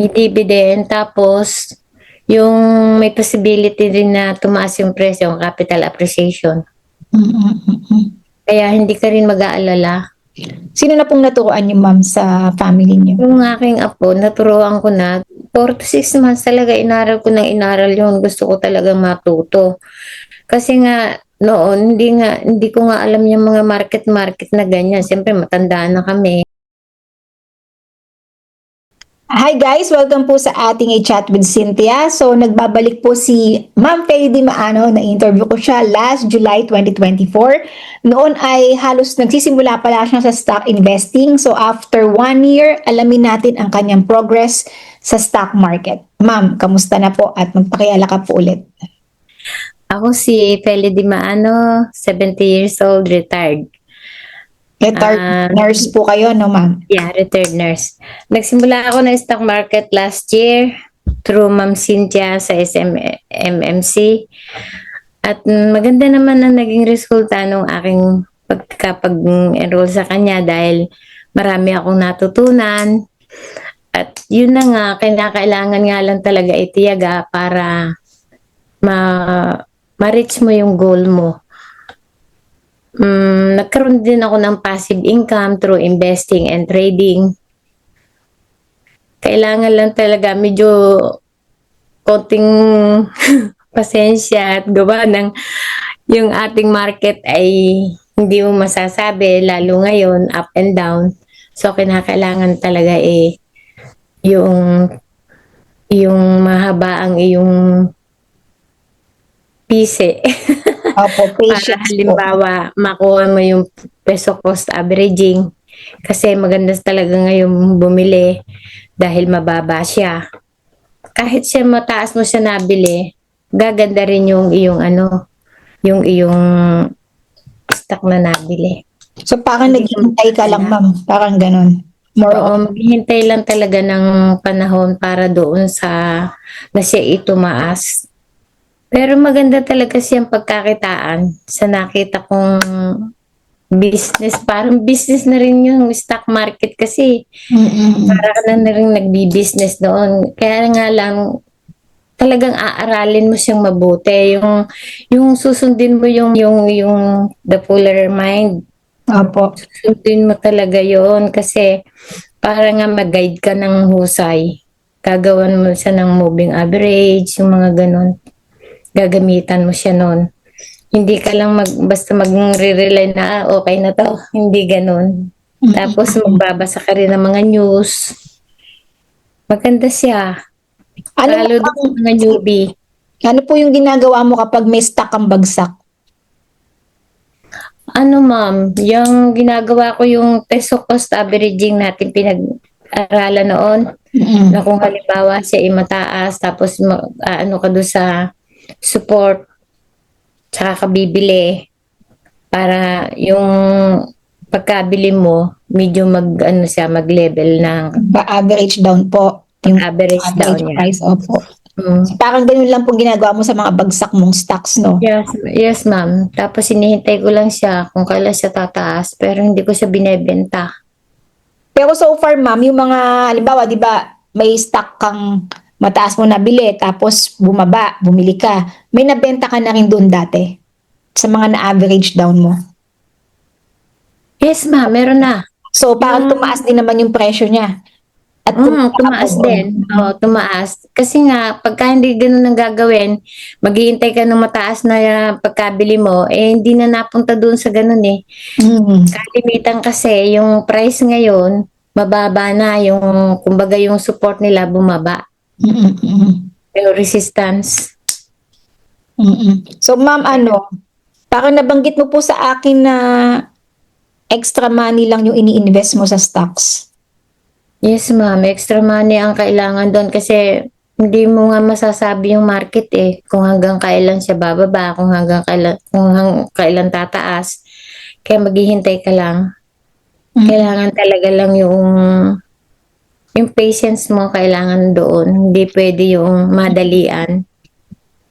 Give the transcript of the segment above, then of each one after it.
may dividend, tapos yung may possibility din na tumaas yung presyo, yung capital appreciation. Kaya hindi ka rin mag-aalala. Sino na pong naturuan niyo, ma'am, sa family niyo? Yung aking apo, naturuan ko na, 4 to 6 months talaga inaral ko ng inaral yun. Gusto ko talaga matuto. Kasi nga, noon, hindi ko nga alam yung mga market na ganyan. Siyempre, matandaan na kami. Hi guys! Welcome po sa ating chat with Cynthia. So, nagbabalik po si Ma'am Feli Di Maano. Na-interview ko siya last July 2024. Noon ay halos nagsisimula pala siya sa stock investing. So, after 1 year, alamin natin ang kanyang progress sa stock market. Ma'am, kamusta na po at magpakiala ka po ulit. Ako si Feli Di Maano, 70 years old, retired. Retired nurse po kayo, no ma'am? Yeah, retired nurse. Nagsimula ako ng stock market last year through Ma'am Cynthia sa SMMC. At maganda naman ang naging resulta ng aking pagka-enroll sa kanya dahil marami akong natutunan. At yun na nga, kailangan nga lang talaga itiyaga para ma-reach mo yung goal mo. Nagkaroon din ako ng passive income through investing and trading. Kailangan lang talaga medyo konting pasensya at gawa ng yung ating market ay hindi mo masasabi, lalo ngayon, up and down. So, kinakailangan talaga yung mahaba ang iyong pisi. Opo, Para patience po. halimbawa, makuha mo yung peso cost averaging. Kasi maganda talaga ngayon bumili dahil mababa siya. Kahit siya mataas mo siya nabili, gaganda rin yung iyong stock na nabili. So, parang naghihintay ka lang, ma'am. Parang ganun. More Oo, on. maghihintay lang talaga ng panahon para doon na siya itumaas. Pero maganda talaga siyang pagkakitaan sa nakita kong business. Parang business na rin yung stock market kasi. Para ka na rin nagbi-business doon. Kaya nga lang, talagang aaralin mo siyang mabuti. Yung susundin mo yung the fuller mind. Opo. Susundin mo talaga yon kasi para nga mag-guide ka ng husay. Gagawan mo siya ng moving average, yung mga ganun. Gagamitan mo siya noon. Hindi ka lang basta magre-rely na okay na to. Hindi ganun. Tapos magbabasa ka rin ng mga news. Maganda siya. Ano Lalo mo din sa mga newbie. Ano po yung ginagawa mo kapag may stock kang bagsak? Ano ma'am, yung ginagawa ko yung peso cost averaging natin pinag-aralan noon. Na kung halimbawa siya ay mataas, tapos ano ka doon sa support, tsaka ka bibili para yung pagkabili mo, medyo mag-level ng Average down po. Yung average down average niya. price, opo. Mm. Parang ganun lang pong ginagawa mo sa mga bagsak mong stocks, no? Yes ma'am. Tapos hinihintay ko lang siya kung kailan siya tataas, pero hindi ko siya binebenta. Pero so far, ma'am, yung mga, halimbawa, di ba, may stock kang mataas mo nabili, tapos bumaba, bumili ka. May nabenta ka na rin doon dati sa mga na-average down mo. Yes ma'am, meron na. So, parang Yung tumaas din naman yung presyo niya. At tumaas din. Oo, tumaas. Kasi nga, pagka hindi ganun ang gagawin, maghihintay ka ng mataas na pagkabili mo, hindi na napunta doon sa ganun eh. Kalimitan kasi, yung price ngayon, mababa na. Kumbaga yung support nila bumaba. Yung resistance. So, ma'am, parang nabanggit mo po sa akin na extra money lang yung ini-invest mo sa stocks. Yes ma'am, extra money ang kailangan doon kasi hindi mo nga masasabi yung market eh kung hanggang kailan siya bababa, kung hanggang kailan tataas. Kaya maghihintay ka lang. Kailangan talaga lang yung patience mo kailangan doon. Hindi pwede yung madalian.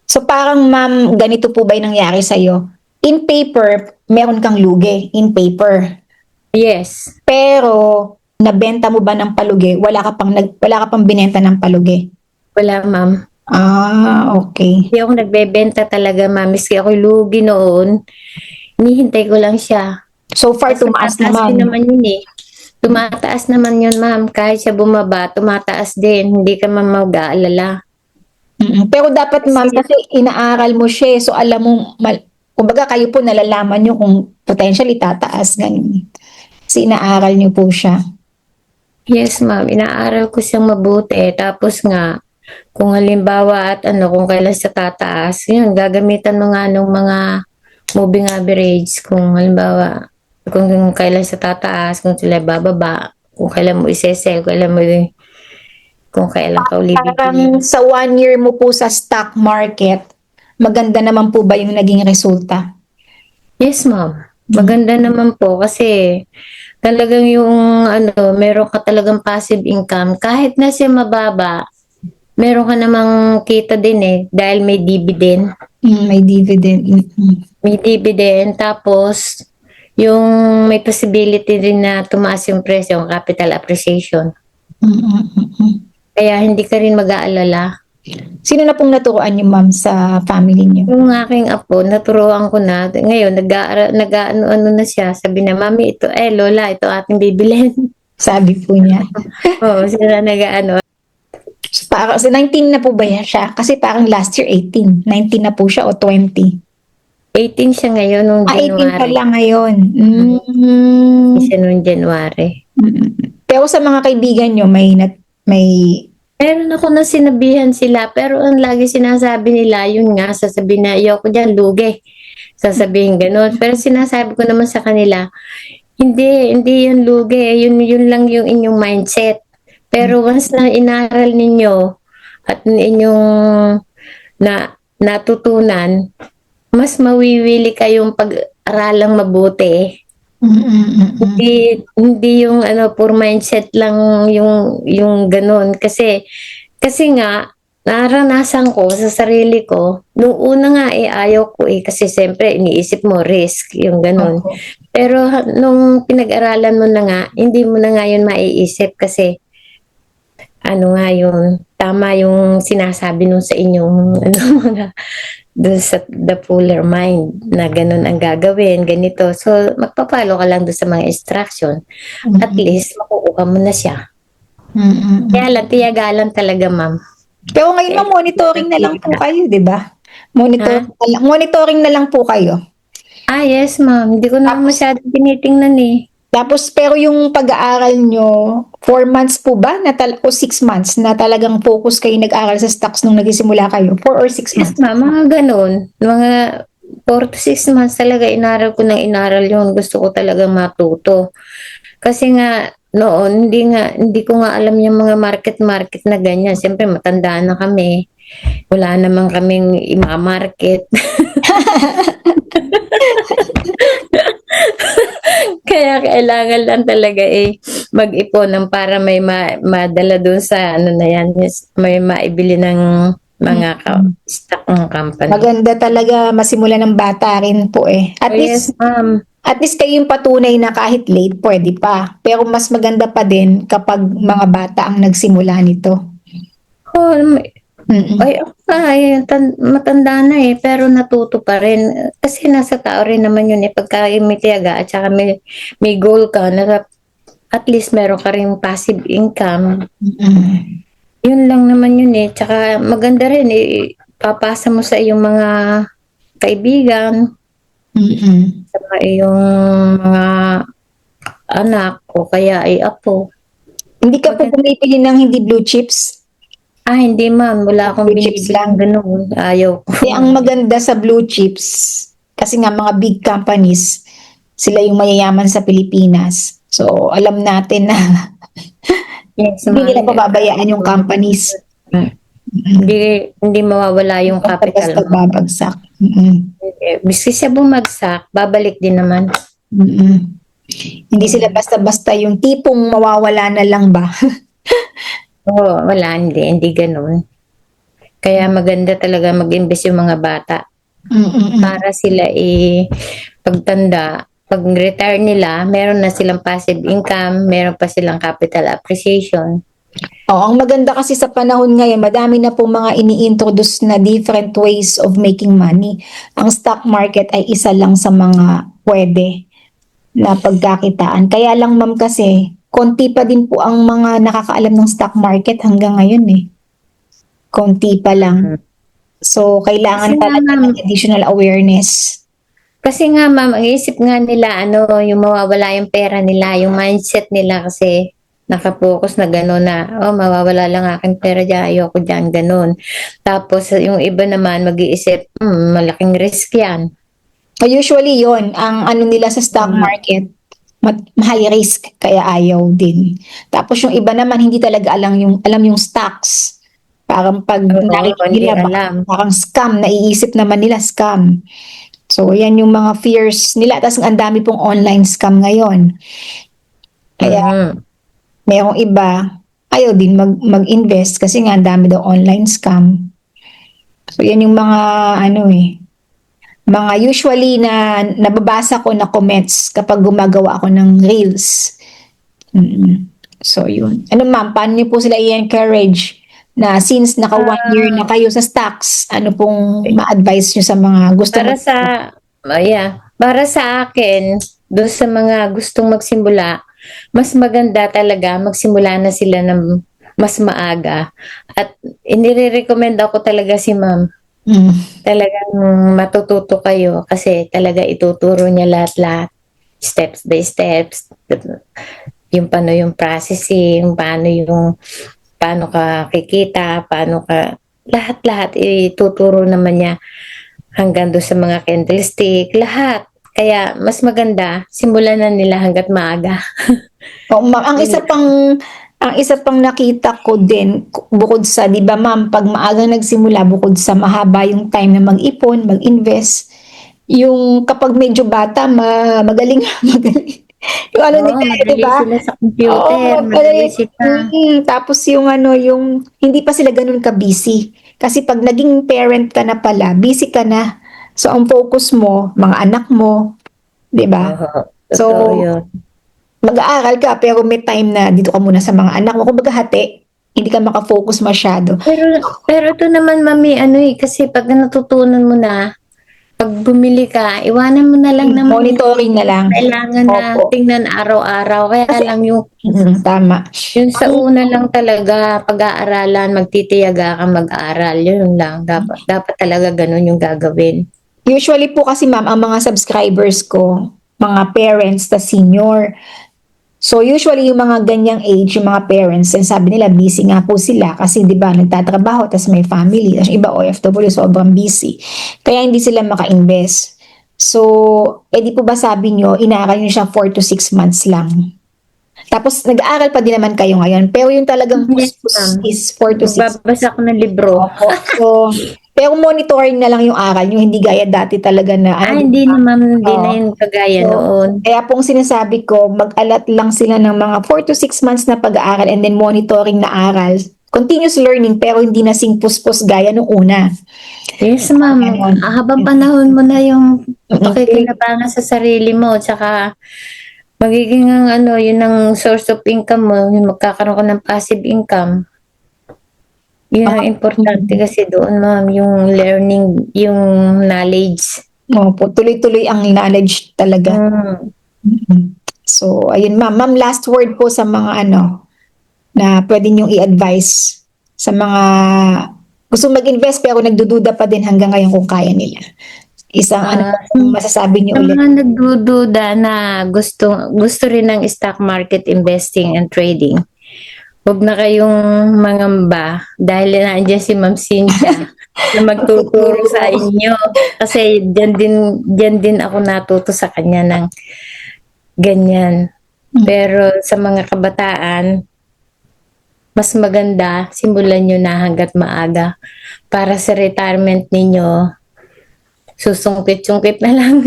So, parang ma'am, ganito po ba yung nangyari sa'yo? In paper, meron kang lugi. In paper. Yes. Pero, nabenta mo ba ng palugi? Wala ka pang binenta ng palugi? Wala, ma'am. Okay. Hindi ako nagbebenta talaga, ma'am. Miski ako lugi noon, hinihintay ko lang siya. So far, Kasi tumaas tumataas din naman. naman yun eh. Tumataas naman yun, ma'am. Kahit siya bumaba, tumataas din. Hindi ka ma'am mag-aalala. Pero dapat ma'am, Kasi, kasi inaaral mo siya, so alam mo, kumbaga kayo po nalalaman nyo kung potentially tataas, ganun. Kasi inaaral nyo po siya. yes, ma'am. Inaaral ko siyang mabuti. Tapos nga, kung halimbawa at kung kailan sa tataas, yun, gagamitan mo nga ng mga moving average. Kung halimbawa, kung kailan sa tataas, kung sila bababa, kung kailan mo isesell, kung kailan ka uli bibili. Parang sa 1 year mo po sa stock market, maganda naman po ba yung naging resulta? Yes, ma'am. Maganda naman po kasi talagang yung meron ka talagang passive income. Kahit na siya mababa, meron ka namang kita din dahil may dividend. May dividend. May dividend tapos yung may possibility din na tumaas yung presyo, yung capital appreciation. Kaya hindi ka rin mag-aalala. Sino na pong naturuan niyo ma'am sa family niyo? Yung aking apo, naturuan ko na. Ngayon, nag-ano na siya. Sabi na, Mami, ito, Lola, ito ating bibilhin. Sabi po niya. Oo, sila nag-ano. Para, sa 19 na po ba yan siya? Kasi parang last year 18. 19 na po siya o 20? 18 siya ngayon nung 18 pa January. lang ngayon. Siya nung January. Pero sa mga kaibigan nyo, may Meron ako na sinabihan sila, pero ang lagi sinasabi nila, yun nga, sasabihin na, ayoko dyan, lugi. Sasabihin ganun. Pero sinasabi ko naman sa kanila, hindi yun lugi, yun lang yung inyong mindset. Pero once na inaral ninyo at inyong natutunan, mas mawiwili kayong pag-aralang mabuti. Hindi yung pure mindset lang yung ganun. Kasi nga, naranasan ko sa sarili ko, nung una nga ayaw ko kasi siyempre iniisip mo risk, yung ganun. Pero nung pinag-aralan mo na nga, hindi mo na nga yun maiisip kasi nga yung tama yung sinasabi nung sa inyong mga dun sa the fuller mind na ganun ang gagawin, ganito. So, magpapalo ka lang dun sa mga instruction. At least, makukuha mo na siya. Kaya lang, tiyagalan talaga, ma'am. Pero ngayon ma'am, monitoring na lang po kayo, di ba? Monitoring na lang po kayo. Yes, ma'am. Hindi ko na masyadong tinitingnan Tapos, pero yung pag-aaral nyo, 4 months po ba o 6 months na talagang focus kayo nag-aaral sa stocks nung nagsisimula kayo? 4 or 6 Yes, months? ma'am. Mga ganun. Mga 4 to 6 months talaga inaral ko ng inaral yun. Gusto ko talaga matuto. Kasi nga, noon, hindi ko nga alam yung mga market na ganyan. Siyempre, matanda na kami. Wala naman kaming ima-market. Kaya kailangan lang talaga mag-ipon ng para may madala doon sa na yan, may maibili ng mga stock ng company. Maganda talaga masimula ng bata rin po At Yes, least, ma'am. at least kayo yung patunay na kahit late, pwede pa. Pero mas maganda pa din kapag mga bata ang nagsimula nito. Oh, matanda na pero natuto pa rin. Kasi nasa tao rin naman yun pagka may tiyaga at saka may goal ka na at least meron ka rin passive income. Yun lang naman yun Tsaka maganda rin papasa mo sa iyong mga kaibigan, sa iyong mga anak o kaya ay apo. Hindi ka po pumipili ng hindi blue chips? Hindi ma'am, wala akong Blue chips binibili lang. ganun. Ayaw ko. Ang maganda sa blue chips, kasi nga mga big companies, sila yung mayayaman sa Pilipinas. So, alam natin na Yes, hindi ma'am. nila pababayaan yung companies. Hindi mawawala yung capital Basta mo. babagsak. Biski siya bumagsak, babalik din naman. Hindi sila basta-basta yung tipong mawawala na lang ba? Oo, wala, hindi ganun. Kaya maganda talaga mag-invest yung mga bata. Para sila pagtanda, pag-retire nila, meron na silang passive income, meron pa silang capital appreciation. Oo, ang maganda kasi sa panahon ngayon, madami na pong mga ini-introduce na different ways of making money. Ang stock market ay isa lang sa mga pwede na pagkakitaan. Kaya lang ma'am kasi, konti pa din po ang mga nakakaalam ng stock market hanggang ngayon eh. Konti pa lang. So, Kasi kailangan nga talaga ma'am, ng additional awareness. kasi nga ma'am, ang isip nga nila, yung mawawala yung pera nila, yung mindset nila kasi nakapokus na gano'n na, mawawala lang aking pera dyan, ayoko dyan, gano'n. Tapos yung iba naman mag-iisip, malaking risk yan. Usually yon ang ano nila sa stock Mm. market, high risk, kaya ayaw din. Tapos yung iba naman, hindi talaga alam yung stocks. Parang pag Oo, narinig hindi nila, alam. parang scam, naiisip naman nila scam. So, yan yung mga fears nila. Tapos ang dami pong online scam ngayon. Kaya Mhm. merong iba, ayaw din mag-invest kasi nga ang dami daw online scam. So, yan yung mga ano mga usually na nababasa ko na comments kapag gumagawa ako ng reels. Mm. So, yun. Ano ma'am, paano niyo po sila i-encourage na since naka 1 year na Ah, kayo sa stocks, ano pong ma-advise niyo sa mga gusto para sa, para sa akin, doon sa mga gustong magsimula, mas maganda talaga magsimula na sila ng mas maaga. At inire-recommend ako talaga si ma'am. Mm. Talagang matututo kayo kasi talaga ituturo niya lahat-lahat. Steps by steps. Yung paano yung processing, paano ka kikita, paano ka, lahat-lahat ituturo naman niya hanggang doon sa mga candlestick, lahat. Kaya mas maganda, simulan na nila hanggat maaga. Oo, ma'am. Yun. Ang isa pang nakita ko din, bukod sa, di ba ma'am, pag maaga nagsimula, bukod sa mahaba yung time na mag-ipon, mag-invest, yung kapag medyo bata, magaling, magaling. Yung ano Oo, nila, di madali ba? sila sa Oo, computer, madali magaling. sila. Tapos yung ano, yung hindi pa sila ganun ka-busy. Kasi pag naging parent ka na pala, busy ka na. So, ang focus mo, mga anak mo, di ba? Oo, So, totoo yun. mag-aaral ka pero may time na dito ka muna sa mga anak mo. Kumbaga hati, hindi ka makafocus masyado. Pero, pero ito naman, mami, kasi pag natutunan mo na, pag bumili ka, iwanan mo na lang naman yung Monitoring na lang. kailangan na Opo. tingnan araw-araw. Kaya Kasi, lang tama. yung sa Ang, una lang talaga, pag-aaralan, magtitiyaga ka mag-aaral. Yun lang. Dapat talaga ganun yung gagawin. usually po kasi ma'am, ang mga subscribers ko, mga parents, ta senior. So usually yung mga ganyang age, yung mga parents, and sabi nila busy nga po sila kasi 'di ba nagtatrabaho tas may family, tas yung iba OFW sobrang busy. Kaya hindi sila maka-invest. So, di po ba sabi nyo, inaaral nyo siya 4 to 6 months lang. Tapos nag-aaral pa din naman kayo ngayon, pero yung talagang Yes, ma'am. puspus is 4 to 6 Magbabasa ko ng libro. Opo. So, pero monitoring na lang yung aral nyo, hindi gaya dati talaga na ano, di Hindi ba? naman, hindi na Oo. yun kagaya So, noon. kaya pong sinasabi ko, mag-alat lang sila ng mga 4 to 6 months na pag-aaral and then monitoring na aral. Continuous learning pero hindi na singpus-pus gaya nung una. Yes, ma'am. Ganon. Habang panahon mo na yung Mm. pakikinabangan sa sarili mo, tsaka magiging yun ang source of income mo, yung magkakaroon ka ng passive income. Yun ang importante kasi doon, ma'am, yung learning, yung knowledge. Opo, tuloy-tuloy ang knowledge talaga. Mm. Mm. So, ayun ma'am. Ma'am, last word po sa mga na pwede niyong i-advise sa mga gusto mag-invest pero nagdududa pa din hanggang ngayon kung kaya nila. Isang ano Ah, po ang masasabi niyo sa ulit? mga nagdududa na gusto rin ng stock market investing and trading, huwag na kayong mangamba dahil nandiyan si Ma'am Cynthia na magtuturo sa Futuro. inyo. Kasi diyan din ako natuto sa kanya ng ganyan. Pero sa mga kabataan, mas maganda simulan nyo na hanggat maaga para sa retirement ninyo, susungkit-sungkit na lang.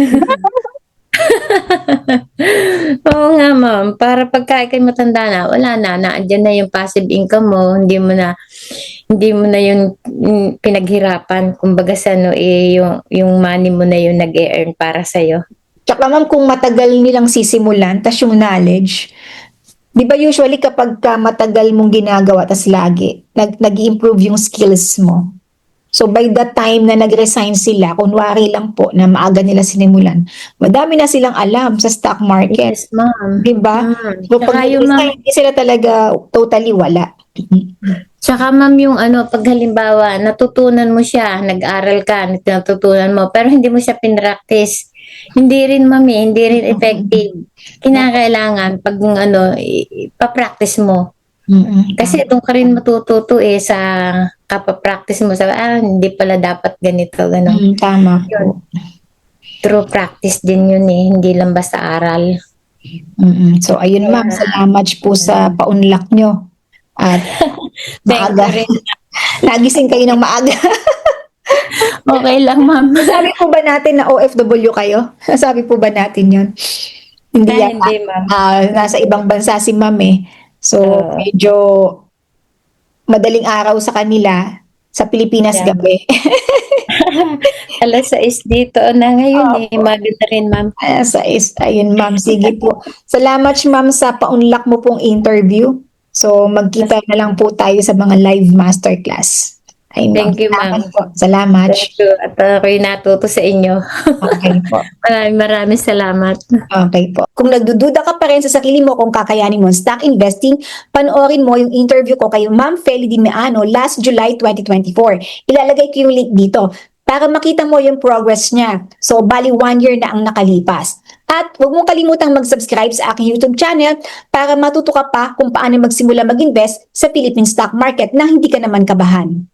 Oo nga, ma'am. Para pagka ikay matanda na, wala na, naandyan na yung passive income mo, hindi mo na yung pinaghirapan. Kumbaga sa yung money mo na yung nag-e-earn para sa'yo. Tsaka ma'am, kung matagal nilang sisimulan, tas yung knowledge, di ba usually kapag ka matagal mong ginagawa, tas lagi, nag-improve yung skills mo. So by the time na nag-resign sila, kunwari lang po na maaga nila sinimulan, madami na silang alam sa stock market. Yes, ma'am. Di ba? So pag Tsaka yung nag-resign, hindi sila talaga totally wala. Tsaka ma'am yung ano, pag halimbawa natutunan mo siya, nag-aral ka, natutunan mo, pero hindi mo siya pinractice. Hindi rin ma'am hindi rin effective. Kinakailangan pag ano, ipa-practice mo. Kasi doon ka rin matututo sa kapapractice mo sa, hindi pala dapat ganito, gano'n. Tama Yun, po. true practice din yun hindi lang basta aral. So ayun ma'am, Kaya, salamat po sa paunlak nyo. At thank maaga. you rin. Nagising kayo ng maaga. Okay lang ma'am. Sabi po ba natin na OFW kayo? Sabi po ba natin yun? Hindi yata. Hindi ma'am. Nasa ibang bansa si ma'am eh. So, Oo. medyo madaling araw sa kanila. Sa Pilipinas Yeah. gabi. 6:00 dito na ngayon Opo. maganda rin ma'am. Ayun ma'am, sige po. Salamat ma'am sa paunlak mo pong interview. So, magkita na lang po tayo sa mga live masterclass. Ayun ma'am. Thank you, Salamat ma'am. po. Salamat. Thank you. At ako'y natuto sa inyo. Okay po. Maraming salamat. Okay po. Kung nagdududa ka pa rin sa sarili mo kung kakayanin mo ang stock investing, panoorin mo yung interview ko kay Ma'am Feli Dimiano last July 2024. Ilalagay ko yung link dito para makita mo yung progress niya. So, bali 1 year na ang nakalipas. At huwag mong kalimutang mag-subscribe sa aking YouTube channel para matuto ka pa kung paano magsimula mag-invest sa Philippine stock market na hindi ka naman kabahan.